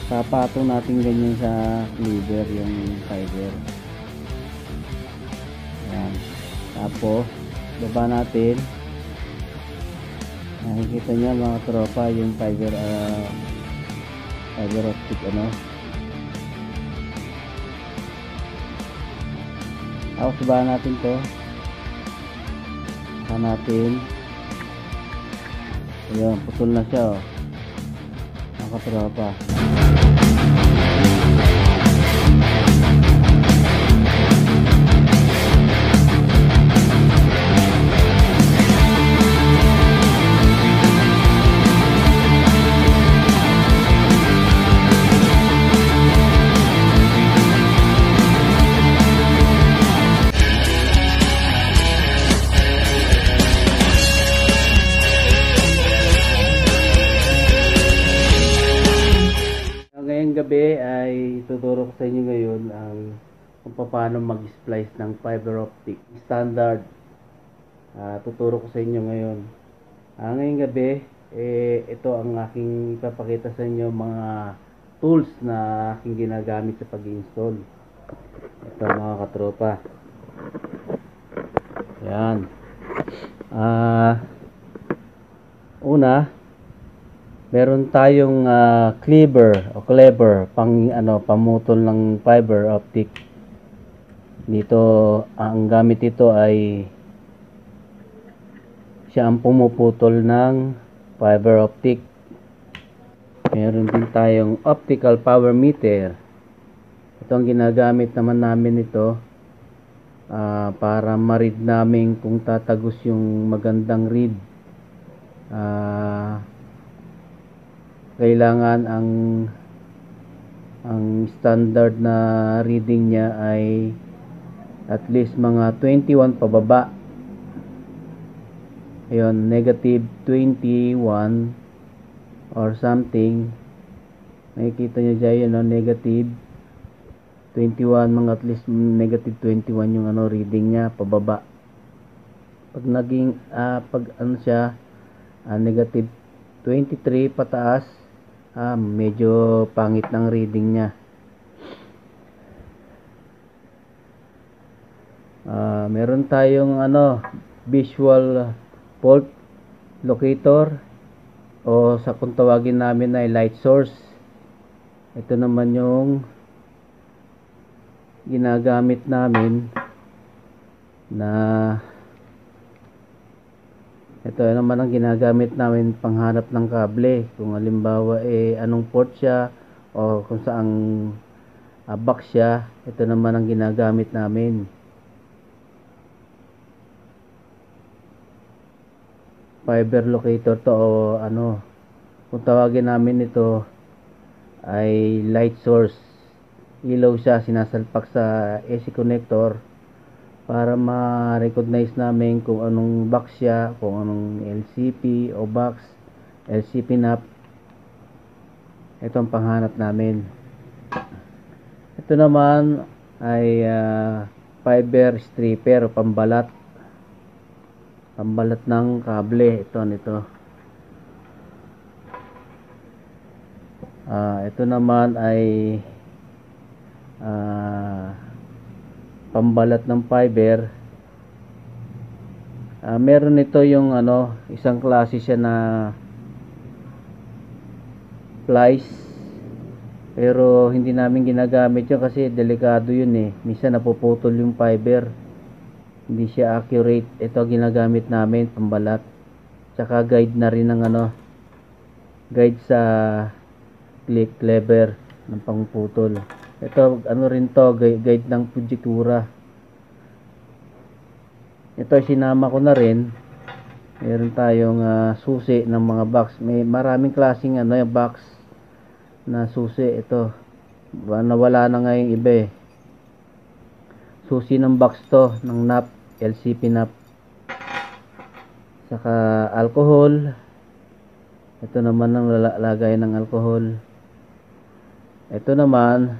Papatong natin ganyan sa leader yung fiber. Ayan. Tapos baba natin, nakikita nyo mga tropa yung fiber optic ano. Tapos baba natin to, baba natin. Ayan, putol na siya, oh, mga katropa. Ngayong gabi ay tuturo ko sa inyo ngayon ang kung paano mag-splice ng fiber optic standard. Tuturo ko sa inyo ngayon. Ngayong gabi, ito ang aking ipapakita sa inyo mga tools na aking ginagamit sa pag-install. Ito mga katropa. Ayan. Una, meron tayong cleaver pamutol ng fiber optic. Dito ang gamit ito ay siya ang pumuputol ng fiber optic. Meron din tayong optical power meter. Ito ang ginagamit naman namin ito para ma-read namin kung tatagos yung magandang read. Kailangan ang standard na reading niya ay at least mga 21 pababa. Ayun, negative 21 or something. Nakikita nyo dyan yun, negative 21, mga at least negative 21 yung reading niya pababa. Pag naging negative 23 pataas, medyo pangit ng reading niya. Meron tayong visual fault locator, o sa kung tawagin namin ay light source. Ito naman yung ginagamit namin panghanap ng kable. Kung halimbawa anong port siya o kung saang box siya, ito naman ang ginagamit namin. Fiber locator to, o kung tawagin namin ito ay light source. Ilaw siya, sinasalpak sa AC connector para ma-recognize namin kung anong box siya, kung anong LCP o box, LCP NAP. Ito ang panghanap namin. Ito naman ay fiber stripper o pambalat ng kable. Ito naman ay pambalat ng fiber. Meron ito yung isang klase siya na plies, pero hindi namin ginagamit yun kasi delikado yun minsan napuputol yung fiber, hindi siya accurate. Ito ginagamit namin, pambalat. Tsaka guide na rin ng guide sa clever ng pangputol. Ito rin to, guide ng projectura. Ito sinama ko na rin. Meron tayong susi ng mga box. May maraming klaseng yung box na susi. Ito nawala na nga yung iba Susi ng box to, ng NAP, LCP NAP. Saka alcohol. Ito naman ang lagay ng alcohol. Ito naman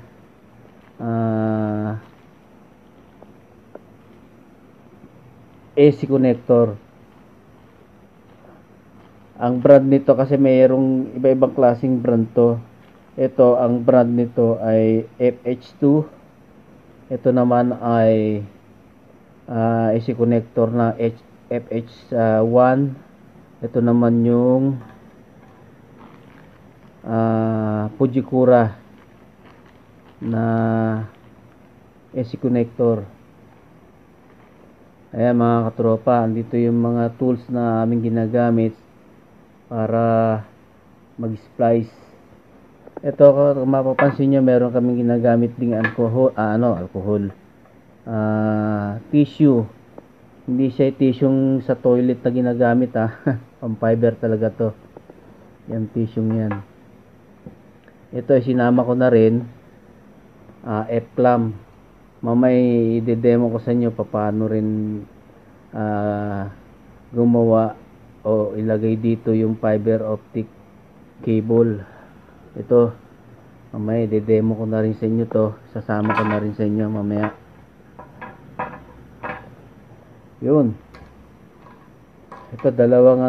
AC connector. Ang brand nito kasi mayroong iba-ibang klaseng brand to. Ito, ang brand nito ay FH2. Ito naman ay AC connector na FH1. Ito naman yung Fujikura na AC connector. Ayan mga katropa, andito yung mga tools na aming ginagamit para mag-splice. Ito, kung mapapansin nyo, meron kaming ginagamit ding alcohol, tissue. Hindi siya tissue sa toilet na ginagamit pang fiber talaga to. Yan tissue yan. Ito ay sinama ko na rin F-clamp. Mamay i-demo ko sa inyo paano rin gumawa o ilagay dito yung fiber optic cable. Ito, mamaya i-demo ko na rin sa inyo to. Sasama ko na rin sa inyo mamaya. Yun. Ito, dalawang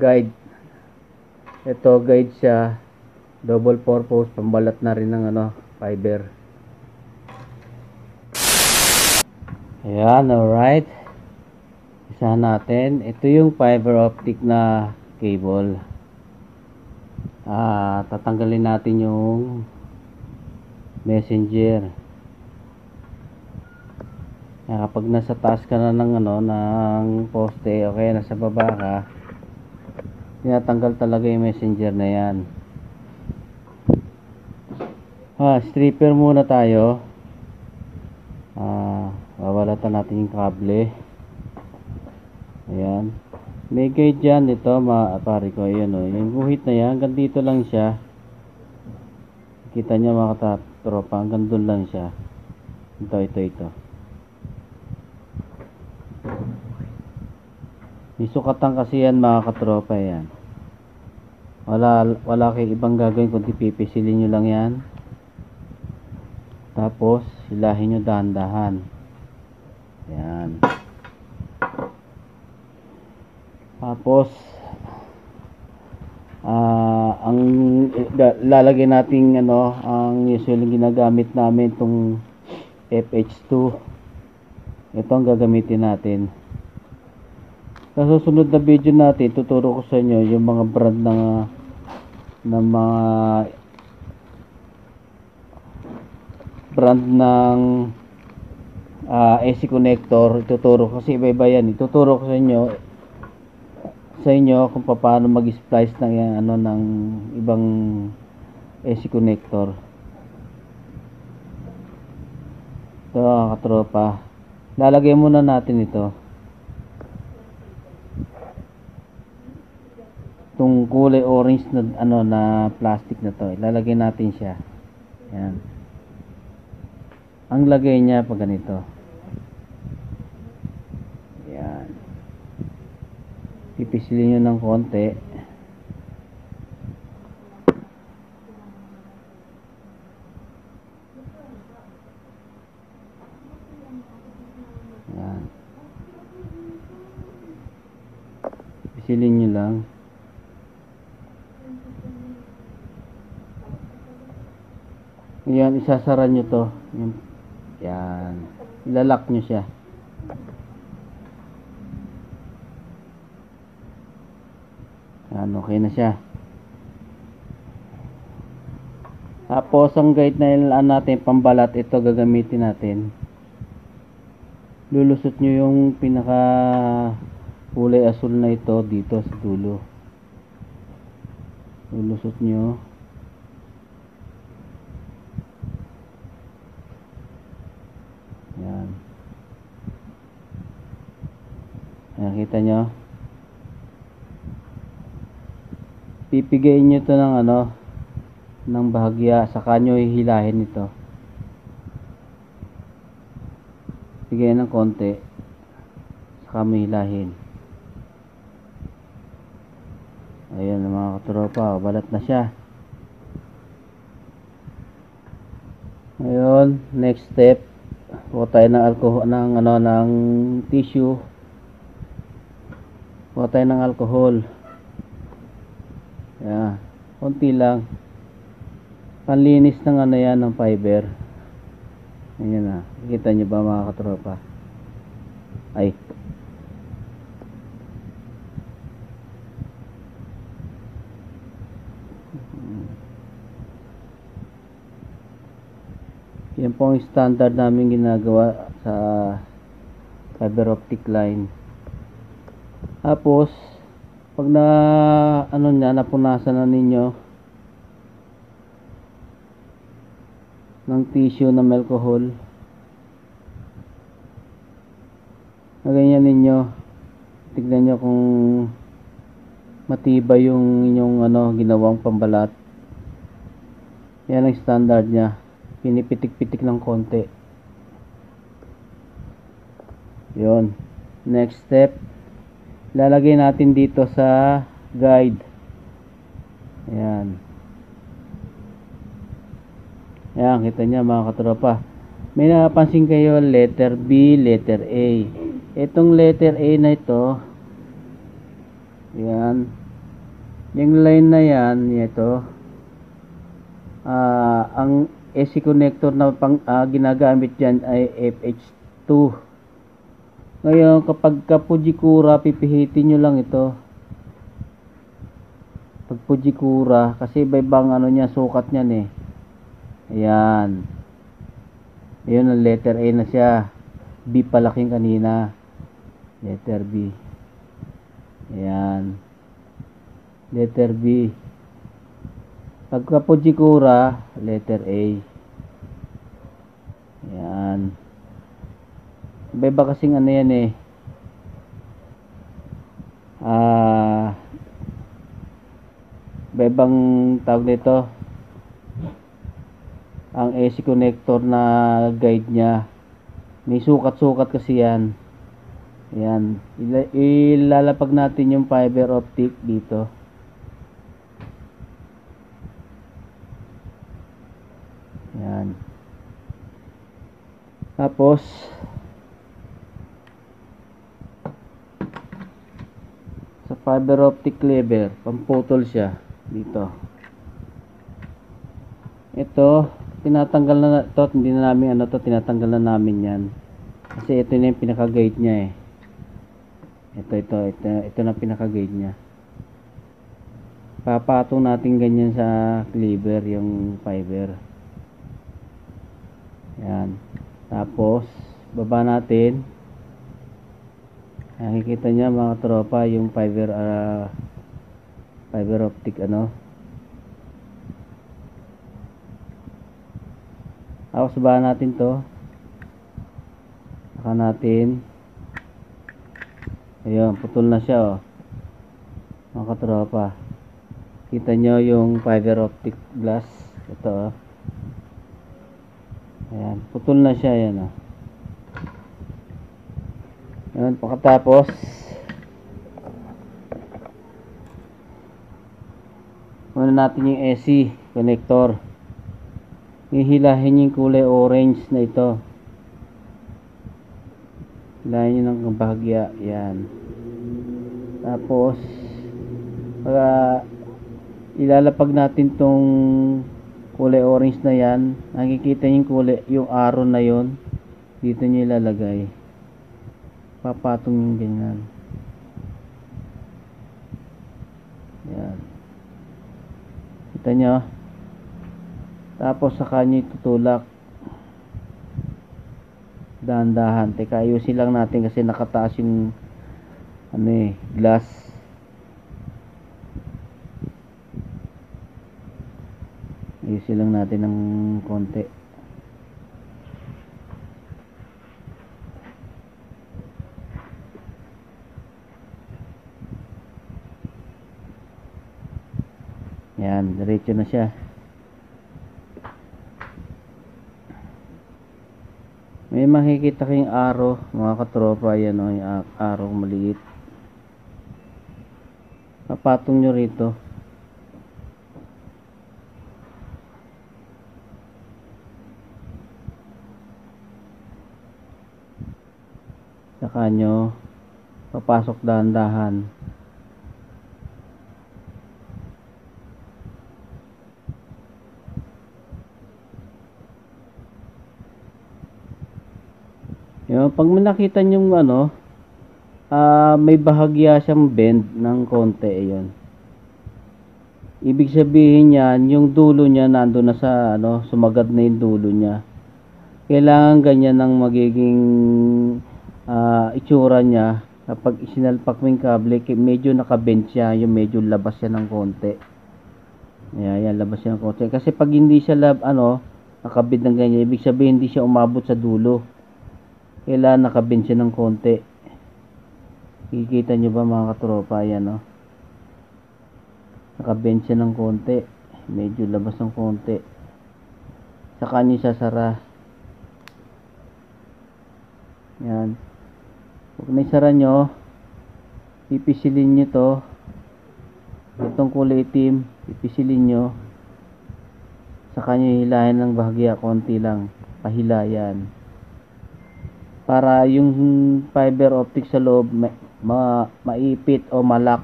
guide. Ito, guide siya. Double purpose, pambalat na rin ng fiber. Ayan, alright. Isahan natin. Ito yung fiber optic na cable. Tatanggalin natin yung messenger. Kapag nasa taas ka na ng poste, okay, nasa baba ka, tinatanggal talaga yung messenger na yan. Stripper muna tayo. Wawalatan natin yung kable. Ayan. May guide dyan. Ito, pare ko. Ayan o. Yung guhit na yan. Hanggang dito lang siya. Kita nyo mga katropa. Hanggang doon lang siya. Ito. May sukatan kasi yan mga katropa. Yan. Wala kayong ibang gagawin kundi pipisilin nyo lang yan. Tapos, hilahin nyo dahan-dahan. Yan. Tapos, ang lalagay natin ang usually ginagamit namin itong FH2. Ito ang gagamitin natin. Sa susunod na video natin, tuturo ko sa inyo yung mga brand ng mga brand ng AC connector. Ituturo kasi iba-iba yan. Ituturo ko sa inyo kung paano mag-splice ng ng ibang AC connector. Ito katropa. Lalagay muna natin ito. Itong kulay orange na na plastic na to. Ilalagay natin siya. Yan. Ang lagay niya pag ganito. Yan. Pipisilin nyo ng konti. Yan. Pisilin nyo lang. Yan, isasara nyo to. Yan. Ilalak nyo siya. Yan, okay na siya. Tapos, ang guide na ilaan natin, pambalat, ito gagamitin natin. Lulusot nyo yung pinaka kulay asul na ito dito sa dulo. Lulusot nyo. Yan. Nakita nyo? Pipigayin nyo ito ng ng bahagya, saka nyo hihilahin ito. Pigayin ng konti, saka mo hilahin. Ayan mga katropa, balat na siya. Ngayon, next step, kuha tayo ng alcohol, ng tissue. Kuha tayo ng alcohol. Yan, konti lang. panlinis ng ano yan, ng fiber. Ayan na, kita nyo ba mga katropa? Ay, yan po ang standard namin ginagawa sa fiber optic line. Tapos pag na ano niya, napunasan na ninyo ng tissue na alcohol, na ganyan ninyo, tignan nyo kung matibay yung inyong ano, ginawang pambalat. Yan ang standard nya, pinipitik-pitik ng konti. Yun, next step, lalagay natin dito sa guide. Ayan. Ayan, kita nyo mga katropa. May napansin kayo, letter B, letter A. Itong letter A na ito, ayan, yung line na yan, ito, ang AC connector na ginagamit dyan ay FH2. Ngayon, kapag Fujikura, pipihitin nyo lang ito. Pag Fujikura, kasi iba-ibang ano niya, sukat niyan eh. Ayan. Ayun ang letter A na siya. B palaking kanina. Letter B. Ayan. Letter B. Pagka Fujikura, letter A. Ayan. Iba-iba kasing ano yan eh. Iba-ibang tawag nito. Ang AC connector na guide nya, may sukat-sukat kasi yan. Ayan. Ilalapag natin yung fiber optic dito. Ayan. Tapos sa fiber optic lever, pamputol siya dito. Ito, tinatanggal na ito, hindi na namin ano to, tinatanggal na namin yan. Kasi ito na yung pinaka-guide nya eh. Ito na pinaka-guide nya. Papatong natin ganyan sa cleaver yung fiber. Yan. Tapos baba natin. Nakikita niya mga tropa yung fiber optic ano. Tapos baba natin to. Saka natin. Ayun, putol na siya oh. Mga tropa. Kita nyo yung fiber optic glass. Ito oh. Ayan, putol na siya yan oh. Ayan, pagkatapos muna natin yung AC connector. Hihilahin yung kulay orange na ito. Hilahin nyo ng bahagya. Yan. Tapos ilalapag natin tong kulay orange na yan. Nakikita yung kulay, yung arrow na yon, dito nyo ilalagay. Papatong yung ganyan. Yan. Kita nyo. Tapos saka nyo itutulak. Dahan-dahan. Teka, ayusin lang natin kasi nakataas yung ano eh, glass. Ayusin lang natin ng konti. Yan, diretso na siya. May makikita kayong arrow, mga katropa, yan o, yung arrow maliit. Papatong nyo rito. Saka nyo papasok dahan-dahan. Yung pag may nakita nyo ano, may bahagya siyang bend ng konti, ayun. Ibig sabihin yan, yung dulo niya nando na sa ano, sumagad na yung dulo niya. Kailangan ganyan ng magiging itsura niya kapag isinalpak mo yung kable, medyo nakabend siya, yung medyo labas siya ng konti. Ayan, labas siya ng konti. Kasi pag hindi siya nakabend ng ganyan, ibig sabihin hindi siya umabot sa dulo. Kailangan nakabend siya ng konti. Kikita nyo ba mga katropa? Ayan, no? Nakabend siya ng konti, medyo labas ng konti, saka nyo sasara. Yan, pag naisara nyo, pipisilin nyo to, itong kulay itim, pipisilin nyo, saka nyo hilahin ng bahagya, konti lang, pahilayan, para yung fiber optic sa loob maipit o malak.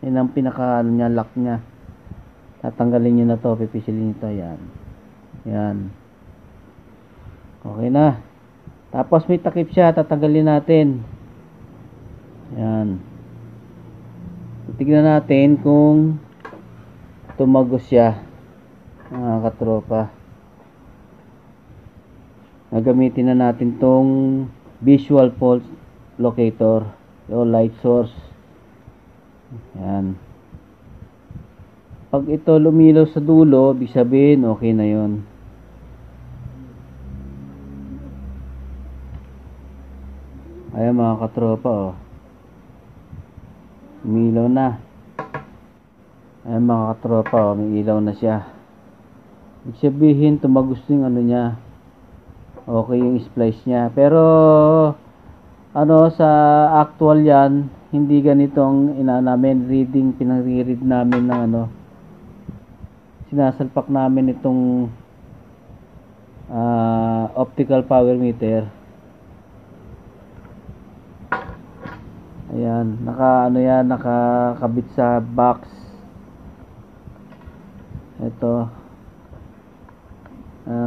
Yan ang pinaka lock niya. Tatanggalin nyo na to, pipisilin nyo to. Yan. Okay na. Tapos may takip siya, tatanggalin natin. Yan. Titignan natin kung tumagos siya, mga katropa. Gagamitin na natin tong visual pulse locator o light source. Yan. Pag ito lumilaw sa dulo, ibig sabihin okay na yon. Ayan mga katropa, oh. Umilaw na. Ayan mga katropa, oh, may ilaw na siya. Ibig sabihin tumagos yung ano niya. Okay yung splice niya. Pero sa actual yan, hindi ganitong namin reading, pinare-read namin ng sinasalpak namin itong optical power meter. Ayan, nakakabit sa box. Ito.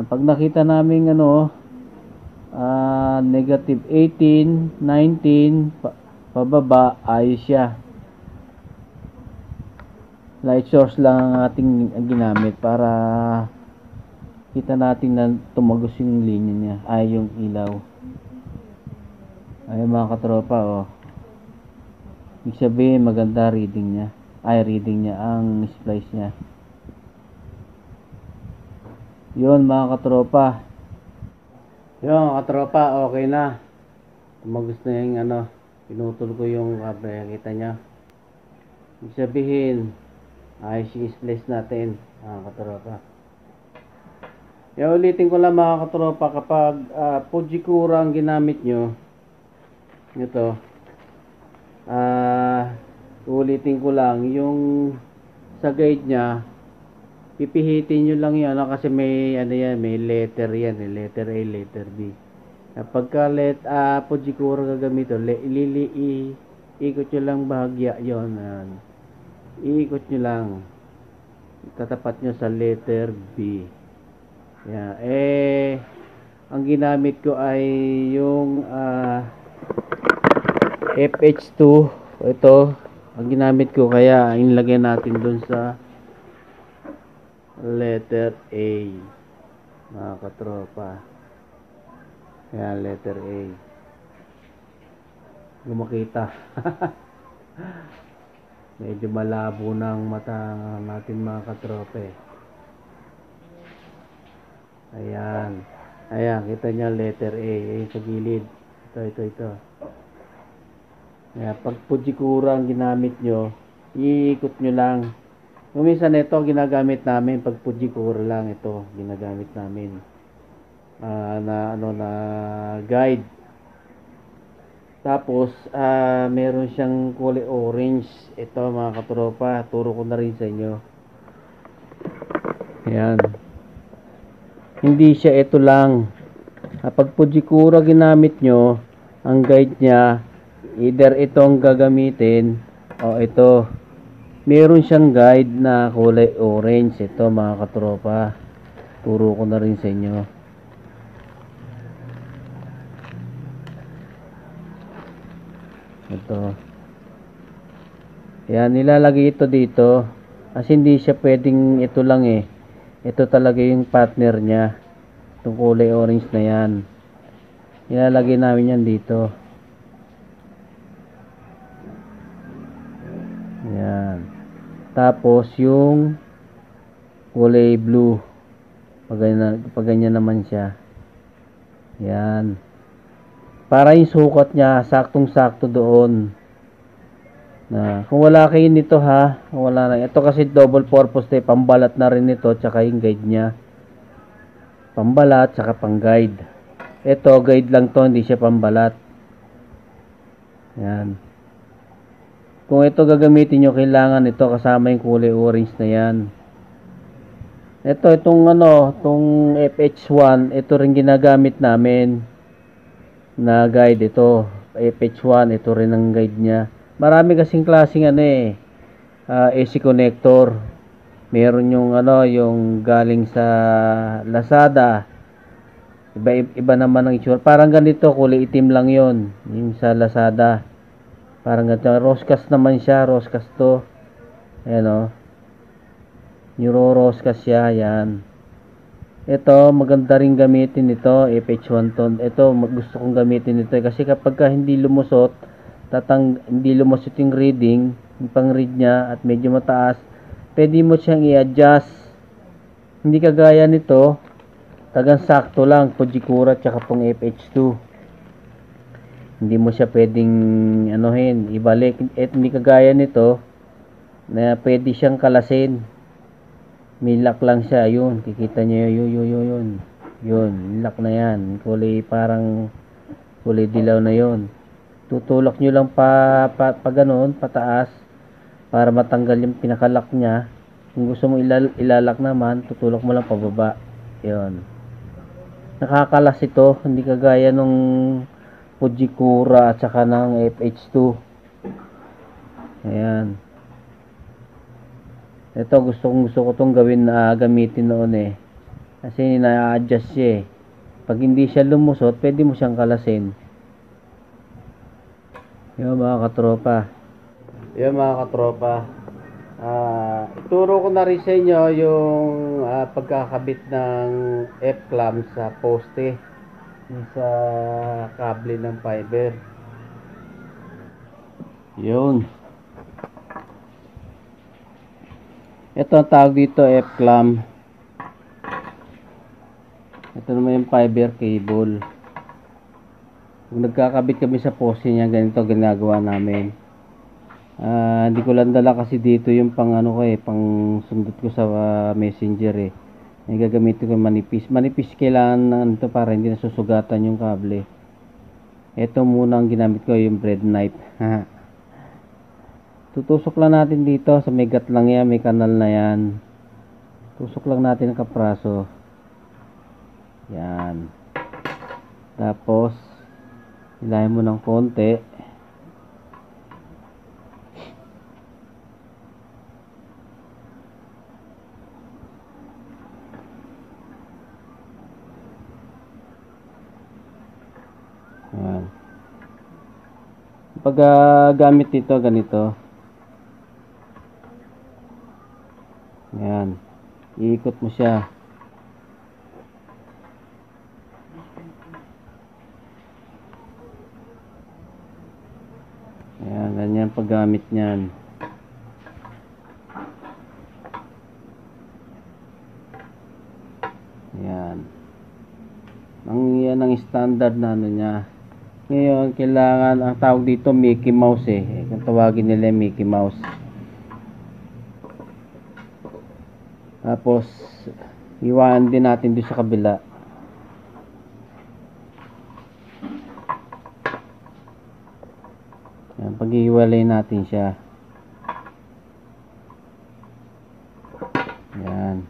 Pag nakita namin negative 18, 19 pababa, ayos siya. Light source lang ang ating ginamit para kita natin na tumagos yung linya niya, yung ilaw. Ay mga katropa, oh. Ibig sabihin maganda reading niya. Reading niya ang splice niya. Yun mga katropa. Yun katropa, okay na. Tumagos na yung pinutol ko yung kable, kita niya. Ibig sabihin ayos yung splice natin, mga katropa. Ulitin ko lang mga katropa, kapag Fujikura ang ginamit nyo, ito, ulitin ko lang, yung sa guide nya, pipihitin nyo lang yan, kasi may may letter yan, letter A, letter B. Kapag Fujikura gagamit, ikot nyo lang bahagya yon, iikot nyo lang, tatapat nyo sa letter B. Ang ginamit ko ay yung FH2. Ito ang ginamit ko, kaya inilagay natin dun sa letter A, mga katropa. Letter A. Gumakita. Medyo malabo ng mata natin mga katropa. Ayan, kita nyo letter A, sa gilid. Ito. Pag Fujikura ang ginamit nyo, iikot nyo lang. Minsan ito ginagamit namin, pag Fujikura lang ito ginagamit namin. Na guide. Tapos meron siyang kulay orange. Ito mga katropa, turo ko na rin sa inyo. Ayan. Hindi siya ito lang. Kapag Fujikura ginamit nyo, ang guide niya, either itong gagamitin o ito. Meron siyang guide na kulay orange. Ito mga katropa, turo ko na rin sa inyo. Ito. Yan, nilalagay ito dito. Kasi hindi siya pwedeng ito lang eh. Ito talaga yung partner niya. Itong kulay orange na yan. Nilalagay namin yan dito. Yan. Tapos yung kulay blue. Pag ganyan naman siya. Yan. Para yung sukat niya, saktong-sakto doon. Kung wala kayo nito ha, wala na. Ito kasi double purpose to, pambalat na rin ito, tsaka yung guide niya. Pambalat, tsaka pang guide. Ito, guide lang to, hindi siya pambalat. Yan. Kung ito gagamitin nyo, kailangan ito kasama yung kulay orange na yan. Itong FH1, ito rin ginagamit namin na guide ito. FH1, ito rin ang guide niya. Marami kasing klaseng AC connector. Meron yung galing sa Lazada. Iba naman ang itsura. Parang ganito, kulay itim lang 'yon, yung sa Lazada. Parang ganito, Roscas naman siya, Roscas to. Ayan Roscas siya, yan. Ito, maganda rin gamitin ito, FH1 ton. Ito, gusto kong gamitin ito kasi kapag hindi lumusot, hindi lumusot yung reading, yung pang-read niya at medyo mataas, pwede mo siyang i-adjust. Hindi kagaya nito, tagang sakto lang, Fujikura tsaka pong FH2. Hindi mo siya pwedeng ibalik. Hindi kagaya nito, na pwede siyang kalasin. May lock lang siya, yun, kikita niyo yun, lock na yan, parang kulay dilaw na yun. Tutulak nyo lang ganun, pataas, para matanggal yung pinakalock niya. Kung gusto mo ilalak naman, tutulak mo lang pababa. Yun. Nakakalas ito, hindi kagaya nung Fujikura at saka ng FH2. Ayan. Ito, gusto ko itong gamitin noon kasi na-adjust siya Pag hindi siya lumusot, pwede mo siyang kalasin. Yan mga katropa. Ituro ko na rin sa inyo yung pagkakabit ng F-clamp sa poste, sa kable ng fiber. Yun. Ito ang tawag dito, F-clamp. Ito naman yung fiber cable. Kung nagkakabit kami sa poste niya, ganito ginagawa namin. Hindi ko lang dala kasi dito yung pang sundot ko sa messenger Yung gagamitin ko manipis kailangan nito para hindi nasusugatan yung kable. Ito muna ang ginamit ko, yung bread knife. Tutusok lang natin dito sa may gat lang yan, may kanal na yan. Tusok lang natin ang kapraso. Yan. Tapos ilahin mo ng konti. Yan. Pag gamit dito ganito. Yan. Iikot mo siya. Ayan, ganyan paggamit niyan. Ayan. Yan ang standard na niya. Ngayon, kailangan, ang tawag dito Mickey Mouse Kung tawagin nila Mickey Mouse. Tapos, iwan din natin doon sa kabila. Yan, pag-iwalay natin siya. Yan.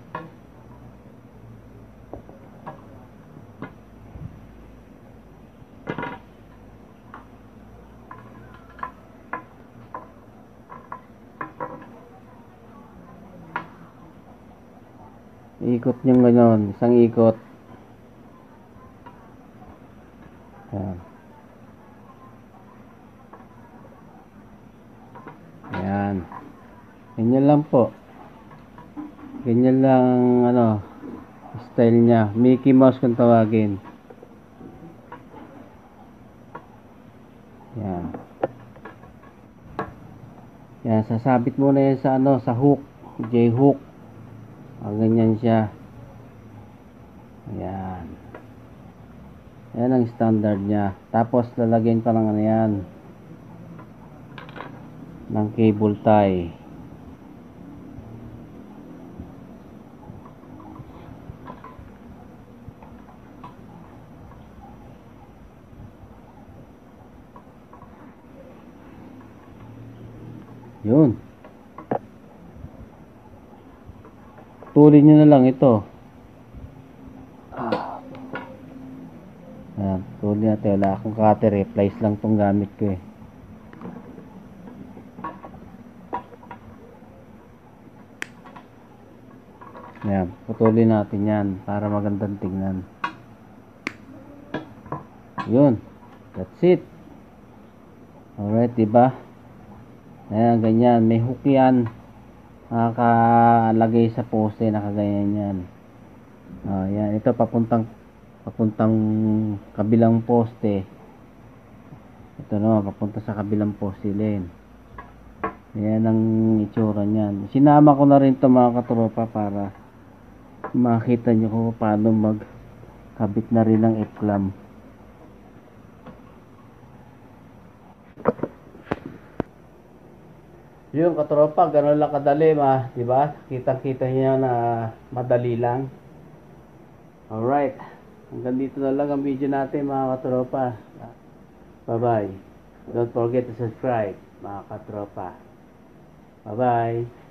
Ikot nyo gano'n, isang ikot. Yan. Ganyan lang po. Ganyan lang ano, style niya. Mickey Mouse kung tawagin. Yan. Yan, sasabit muna yan sa ano, sa hook, J-hook. Ganyan siya. Ayan. Yan ang standard niya. Tapos lalagyan pa ng ano yan, ng cable tie. Yun. Tulin nyo na lang ito. Ayan, tulin natin. Wala akong cutter eh. Plies lang tong gamit ko eh. Ayan, putulin natin yan para magandang tingnan. Yun. That's it. Alright, diba? Ayan, ganyan. May hook yan. Nakakalagay sa poste. Nakaganyan yan. Ayan. Ito papuntang kabilang poste. Ito naman, papunta sa kabilang poste din. Ayan ang itsura niyan. Sinama ko na rin ito mga katropa para makita nyo kung paano magkabit na rin ng F-clamp. Yung katropa, gano'n lang kadali diba? Kitang-kita niya na madali lang. Alright. Hanggang dito na lang ang video natin mga katropa. Bye-bye. Don't forget to subscribe mga katropa. Bye-bye.